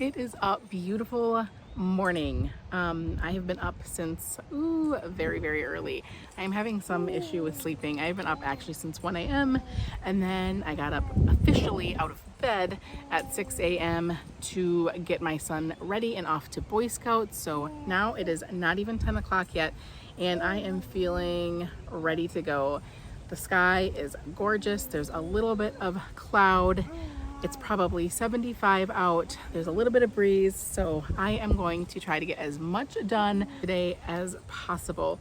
It is a beautiful morning. I have been up since very, very early. I'm having some issue with sleeping. I've been up actually since 1 a.m. and then I got up officially out of bed at 6 a.m. to get my son ready and off to Boy Scouts. So now it is not even 10 o'clock yet and I am feeling ready to go. The sky is gorgeous. There's a little bit of cloud. It's probably 75 out. There's a little bit of breeze, so I am going to try to get as much done today as possible.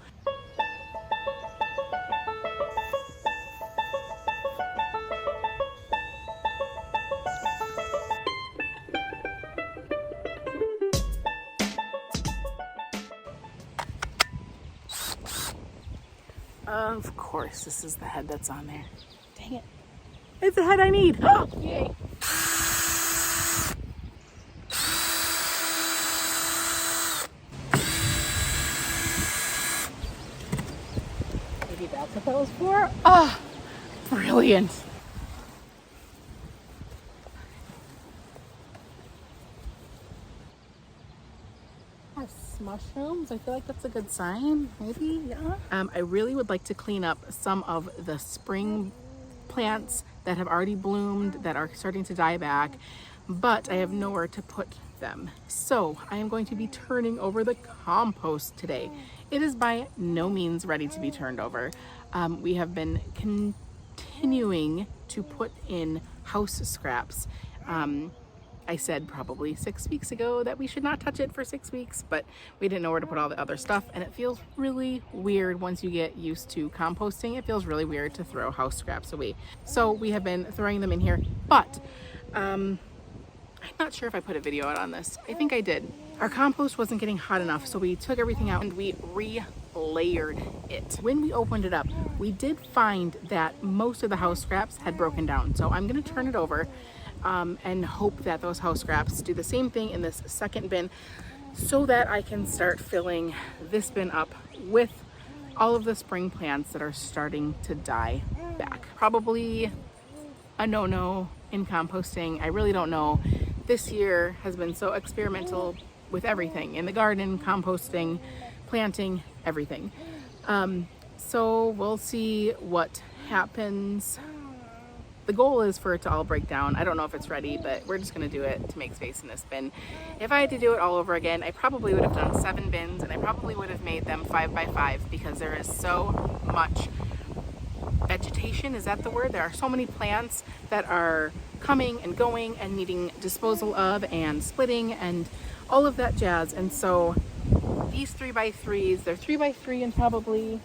Of course, this is the head that's on there. Dang it. It's the head I need. Oh, yay. Maybe that's what that was for. Oh, brilliant. Yes, mushrooms. I feel like that's a good sign. Maybe, yeah. I really would like to clean up some of the spring plants that have already bloomed, that are starting to die back, but I have nowhere to put them. So I am going to be turning over the compost today. It is by no means ready to be turned over. We have been continuing to put in house scraps. I said probably 6 weeks ago that we should not touch it for 6 weeks, but we didn't know where to put all the other stuff, and it feels really weird once you get used to composting. It feels really weird to throw house scraps away. So we have been throwing them in here, but I'm not sure if I put a video out on this. I think I did. Our compost wasn't getting hot enough, so we took everything out and we re-layered it. When we opened it up, we did find that most of the house scraps had broken down. So I'm gonna turn it over and hope that those house scraps do the same thing in this second bin so that I can start filling this bin up with all of the spring plants that are starting to die back. Probably a no-no in composting. I really don't know. This year has been so experimental with everything in the garden, composting, planting, everything. So we'll see what happens. The goal is for it to all break down. I don't know if it's ready, but we're just gonna do it to make space in this bin. If I had to do it all over again, I probably would have done 7 bins and I probably would have made them 5 by 5 because there is so much vegetation. Is that the word? There are so many plants that are coming and going and needing disposal of and splitting and all of that jazz. And so these 3 by 3s, they're 3 by 3 and probably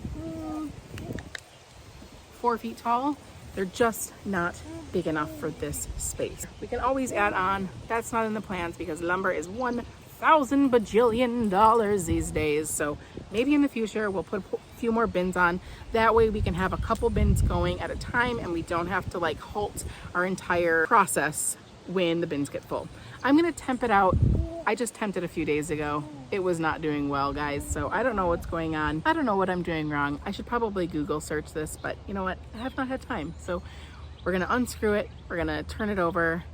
4 feet tall. They're just not big enough for this space. We can always add on. That's not in the plans because lumber is $1,000 bajillion these days. So maybe in the future we'll put a few more bins on. That way we can have a couple bins going at a time and we don't have to like halt our entire process when the bins get full. I'm gonna temp it out. I just temped it a few days ago. It was not doing well, guys. So I don't know what's going on. I don't know what I'm doing wrong. I should probably Google search this, but you know what? I have not had time. So we're gonna unscrew it. We're gonna turn it over,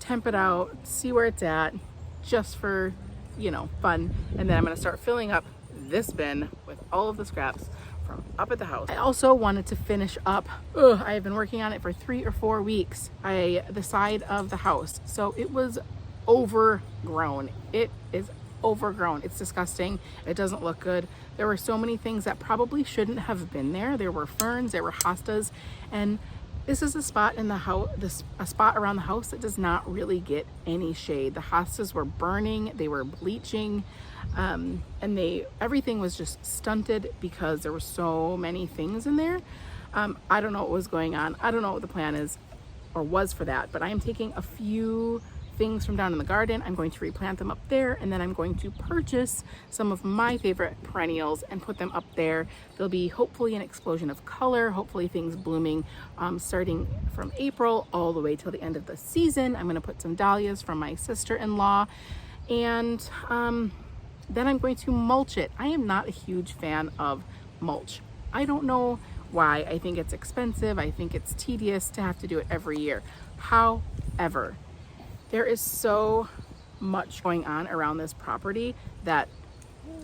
temp it out, see where it's at, just for, you know, fun. And then I'm gonna start filling up this bin with all of the scraps from up at the house. I also wanted to finish up, I have been working on it for 3 or 4 weeks, the side of the house. So it was overgrown. It is overgrown. It's disgusting. It doesn't look good. There were so many things that probably shouldn't have been there. There were ferns, there were hostas, and this is a spot in the house, a spot around the house that does not really get any shade. The hostas were burning, they were bleaching, and everything was just stunted because there were so many things in there. I don't know what was going on. I don't know what the plan is or was for that, but I am taking a few things from down in the garden. I'm going to replant them up there, and then I'm going to purchase some of my favorite perennials and put them up there. There'll be hopefully an explosion of color, hopefully things blooming starting from April all the way till the end of the season. I'm going to put some dahlias from my sister-in-law, and then I'm going to mulch it. I am not a huge fan of mulch. I don't know why. I think it's expensive. I think it's tedious to have to do it every year. However, there is so much going on around this property that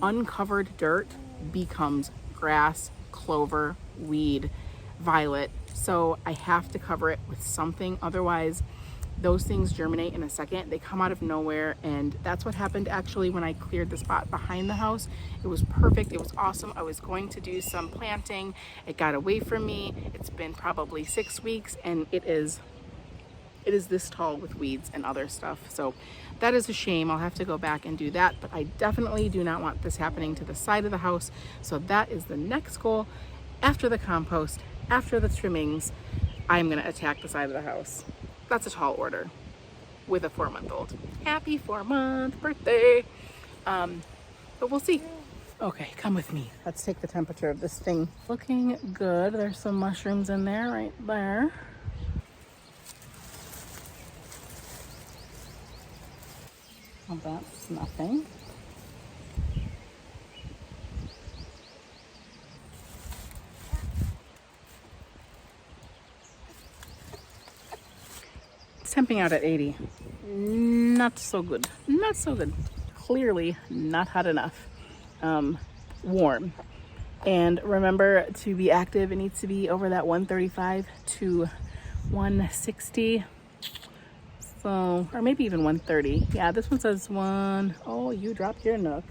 uncovered dirt becomes grass, clover, weed, violet. So I have to cover it with something, otherwise those things germinate in a second. They come out of nowhere, and that's what happened actually when I cleared the spot behind the house. It was perfect. It was awesome. I was going to do some planting. It got away from me. It's been probably 6 weeks, and it is this tall with weeds and other stuff. So that is a shame. I'll have to go back and do that, but I definitely do not want this happening to the side of the house. So that is the next goal. After the compost, after the trimmings, I'm going to attack the side of the house. That's a tall order with a 4-month-old. Happy 4-month birthday. But we'll see. Okay, come with me. Let's take the temperature of this thing. Looking good. There's some mushrooms in there right there. Well, that's nothing. It's temping out at 80. Not so good. Not so good. Clearly not hot enough. Warm. And remember, to be active, it needs to be over that 135 to 160. So, or maybe even 130. Yeah, this one says oh, you dropped your nook.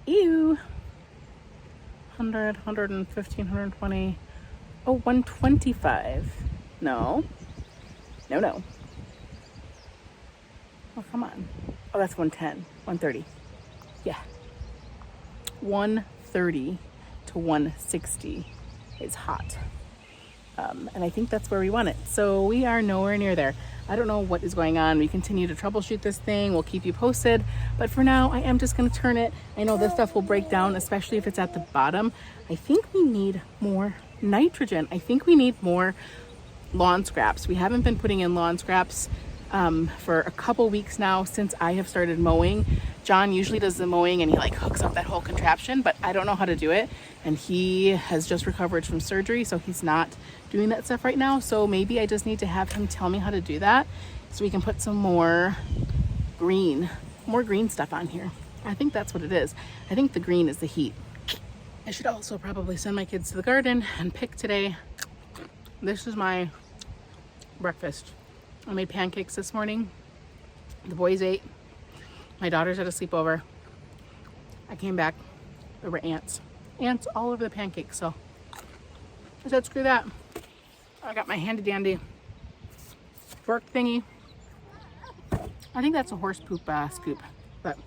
Ew. 100, 115, 120. Oh, 125. No. No. Oh, come on. Oh, that's 110, 130. Yeah. 130 to 160 is hot. And I think that's where we want it. So we are nowhere near there. I don't know what is going on. We continue to troubleshoot this thing. We'll keep you posted. But for now, I am just going to turn it. I know this stuff will break down, especially if it's at the bottom. I think we need more nitrogen. I think we need more lawn scraps. We haven't been putting in lawn scraps for a couple weeks now since I have started mowing. John usually does the mowing and he like hooks up that whole contraption, but I don't know how to do it. And he has just recovered from surgery, so he's not doing that stuff right now. So maybe I just need to have him tell me how to do that so we can put some more green stuff on here. I think that's what it is. I think the green is the heat. I should also probably send my kids to the garden and pick today. This is my breakfast. I made pancakes this morning. The boys ate. My daughters had a sleepover. I came back. There were ants. Ants all over the pancakes. So I said, screw that. I got my handy dandy fork thingy. I think that's a horse poop scoop, but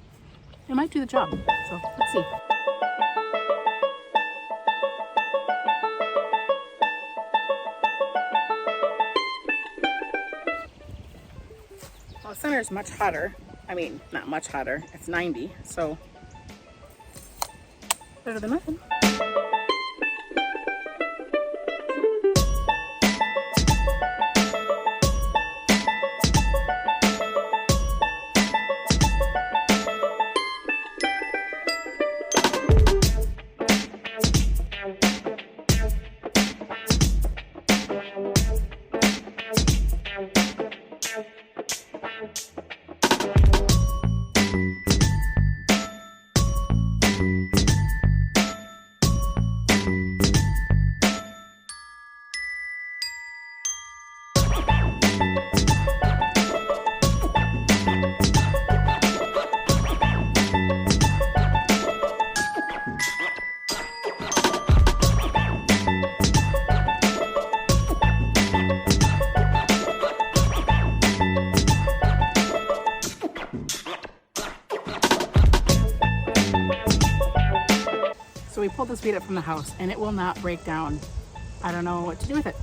it might do the job. So let's see. Well, the center is much hotter. I mean, not much hotter. It's 90, so better than nothing. So we pulled this weed up from the house and it will not break down. I don't know what to do with it.